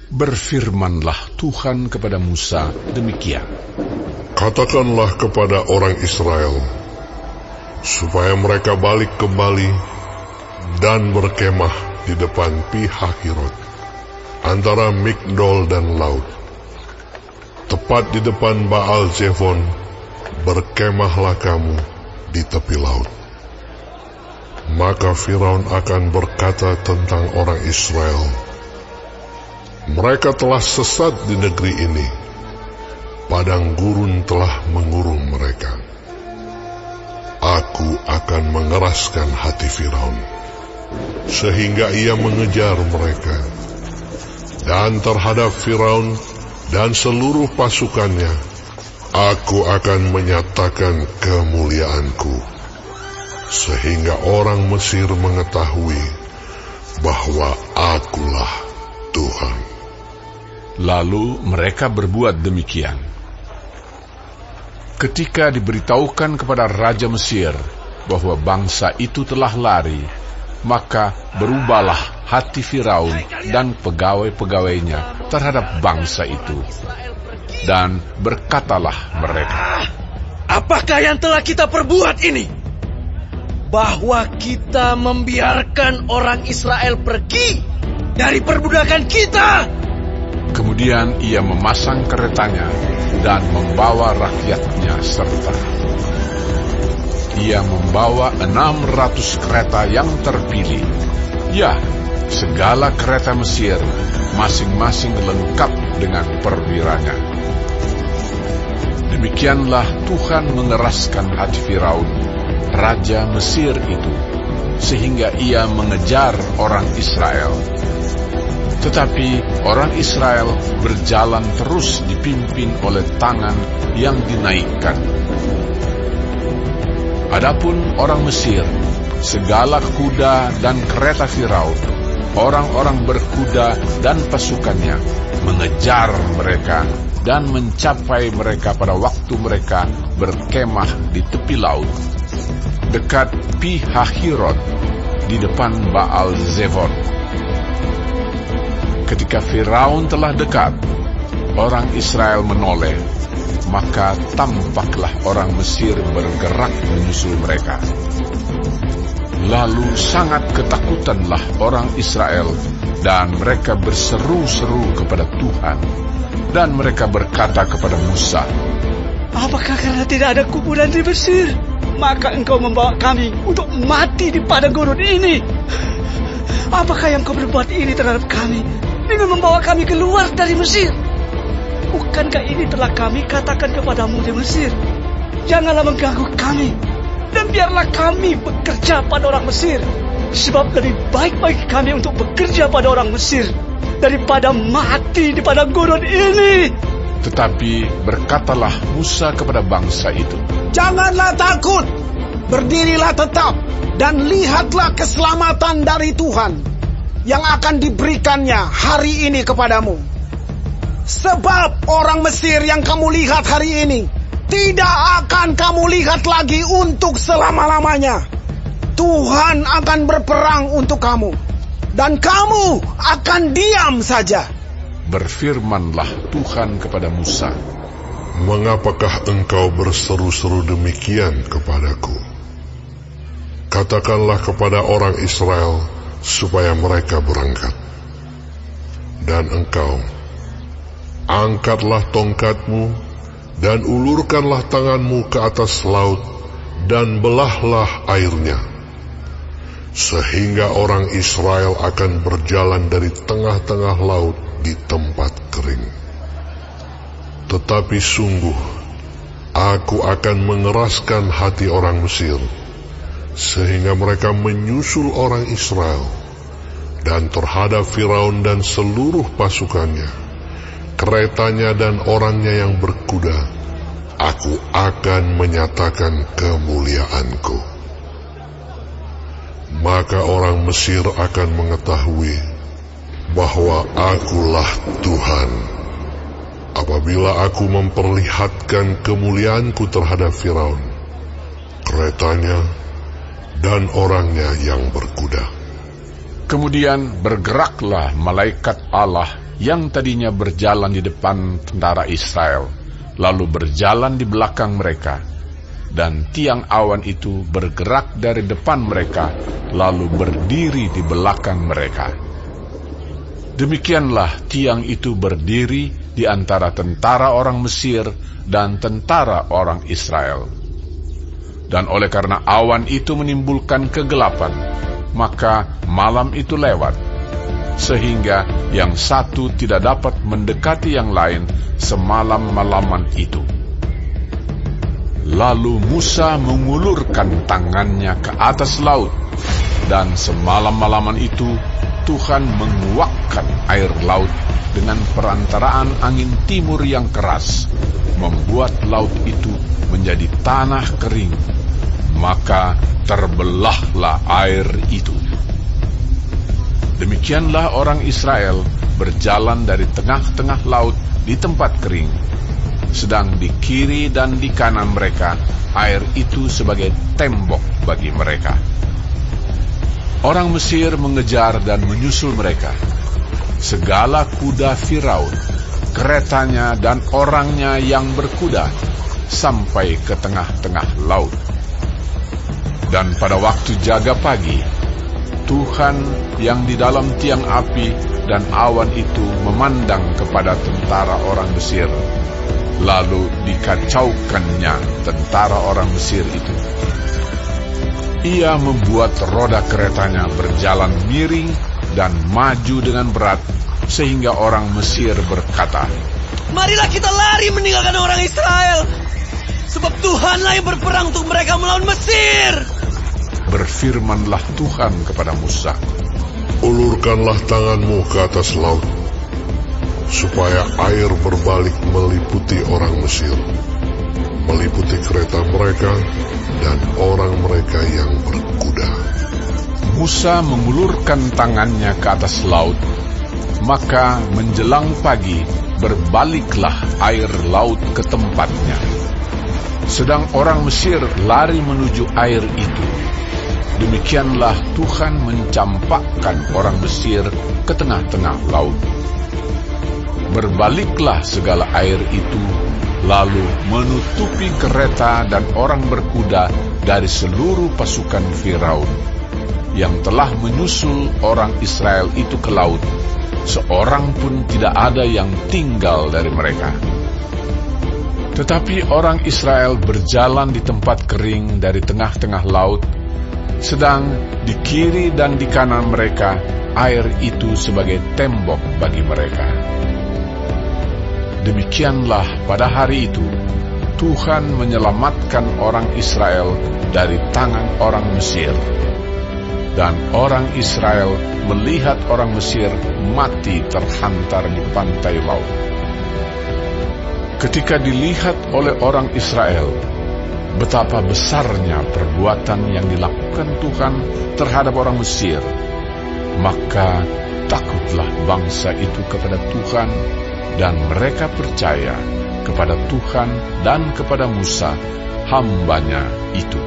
Berfirmanlah Tuhan kepada Musa demikian. Katakanlah kepada orang Israel, supaya mereka balik kembali dan berkemah di depan Pi-hahirot, antara Migdol dan laut. Tepat di depan Baal Zefon, berkemahlah kamu di tepi laut. Maka Firaun akan berkata tentang orang Israel, mereka telah sesat di negeri ini, padang gurun telah mengurung mereka. Aku akan mengeraskan hati Firaun, sehingga ia mengejar mereka. Dan terhadap Firaun dan seluruh pasukannya, aku akan menyatakan kemuliaanku, sehingga orang Mesir mengetahui bahwa akulah Tuhan. Lalu mereka berbuat demikian. Ketika diberitahukan kepada Raja Mesir bahwa bangsa itu telah lari, maka berubahlah hati Firaun dan pegawai-pegawainya terhadap bangsa itu. Dan berkatalah mereka, apakah yang telah kita perbuat ini? Bahwa kita membiarkan orang Israel pergi dari perbudakan kita. Kemudian ia memasang keretanya dan membawa rakyatnya serta. Ia membawa 600 kereta yang terpilih. Ya, segala kereta Mesir, masing-masing lengkap dengan perwiranya. Demikianlah Tuhan mengeraskan hati Firaun, raja Mesir itu, sehingga ia mengejar orang Israel. Tetapi orang Israel berjalan terus dipimpin oleh tangan yang dinaikkan. Adapun orang Mesir, segala kuda dan kereta Firaun, orang-orang berkuda dan pasukannya, mengejar mereka dan mencapai mereka pada waktu mereka berkemah di tepi laut, dekat Pi-hahirot, di depan Baal Zefon. Ketika Firaun telah dekat, orang Israel menoleh, maka tampaklah orang Mesir bergerak menyusul mereka. Lalu sangat ketakutanlah orang Israel, dan mereka berseru-seru kepada Tuhan. Dan mereka berkata kepada Musa, apakah karena tidak ada kuburan di Mesir, maka engkau membawa kami untuk mati di padang gurun ini? Apakah yang kau berbuat ini terhadap kami dengan membawa kami keluar dari Mesir? Bukankah ini telah kami katakan kepadamu di Mesir? Janganlah mengganggu kami, dan biarlah kami bekerja pada orang Mesir, sebab lebih baik bagi kami untuk bekerja pada orang Mesir daripada mati di padang gurun ini. Tetapi berkatalah Musa kepada bangsa itu, janganlah takut, berdirilah tetap, dan lihatlah keselamatan dari Tuhan yang akan diberikannya hari ini kepadamu. Sebab orang Mesir yang kamu lihat hari ini tidak akan kamu lihat lagi untuk selama-lamanya. Tuhan akan berperang untuk kamu, dan kamu akan diam saja. Berfirmanlah Tuhan kepada Musa, mengapakah engkau berseru-seru demikian kepadaku? Katakanlah kepada orang Israel supaya mereka berangkat. Dan engkau, angkatlah tongkatmu dan ulurkanlah tanganmu ke atas laut dan belahlah airnya, sehingga orang Israel akan berjalan dari tengah-tengah laut di tempat kering. Tetapi sungguh, aku akan mengeraskan hati orang Mesir, sehingga mereka menyusul orang Israel, dan terhadap Firaun dan seluruh pasukannya, keretanya dan orangnya yang berkuda, aku akan menyatakan kemuliaanku. Maka orang Mesir akan mengetahui bahwa akulah Tuhan, apabila aku memperlihatkan kemuliaanku terhadap Firaun, keretanya, dan orangnya yang berkuda. Kemudian bergeraklah malaikat Allah yang tadinya berjalan di depan tentara Israel, lalu berjalan di belakang mereka, dan tiang awan itu bergerak dari depan mereka, lalu berdiri di belakang mereka. Demikianlah tiang itu berdiri di antara tentara orang Mesir dan tentara orang Israel. Dan oleh karena awan itu menimbulkan kegelapan, maka malam itu lewat, sehingga yang satu tidak dapat mendekati yang lain semalam-malaman itu. Lalu Musa mengulurkan tangannya ke atas laut, dan semalam-malaman itu Tuhan menguakkan air laut dengan perantaraan angin timur yang keras, membuat laut itu menjadi tanah kering, maka terbelahlah air itu. Demikianlah orang Israel berjalan dari tengah-tengah laut di tempat kering, sedang di kiri dan di kanan mereka air itu sebagai tembok bagi mereka. Orang Mesir mengejar dan menyusul mereka. Segala kuda Firaun, keretanya dan orangnya yang berkuda, sampai ke tengah-tengah laut. Dan pada waktu jaga pagi, Tuhan yang di dalam tiang api dan awan itu memandang kepada tentara orang Mesir, lalu dikacaukannya tentara orang Mesir itu. Ia membuat roda keretanya berjalan miring dan maju dengan berat, sehingga orang Mesir berkata, Marilah kita lari meninggalkan orang Israel, sebab Tuhanlah yang berperang untuk mereka melawan Mesir. Berfirmanlah Tuhan kepada Musa, Ulurkanlah tanganmu ke atas laut, supaya air berbalik meliputi orang Mesir, meliputi kereta mereka dan orang mereka yang berkuda. Musa mengulurkan tangannya ke atas laut, maka menjelang pagi berbaliklah air laut ke tempatnya. Sedang orang Mesir lari menuju air itu. Demikianlah Tuhan mencampakkan orang Mesir ke tengah-tengah laut. Berbaliklah segala air itu, lalu menutupi kereta dan orang berkuda dari seluruh pasukan Firaun, yang telah menyusul orang Israel itu ke laut. Seorang pun tidak ada yang tinggal dari mereka. Tetapi orang Israel berjalan di tempat kering dari tengah-tengah laut, sedang di kiri dan di kanan mereka air itu sebagai tembok bagi mereka. Demikianlah pada hari itu Tuhan menyelamatkan orang Israel dari tangan orang Mesir, dan orang Israel melihat orang Mesir mati terhantar di pantai laut. Ketika dilihat oleh orang Israel betapa besarnya perbuatan yang dilakukan Tuhan terhadap orang Mesir, maka takutlah bangsa itu kepada Tuhan, dan mereka percaya kepada Tuhan dan kepada Musa, hamba-Nya itu.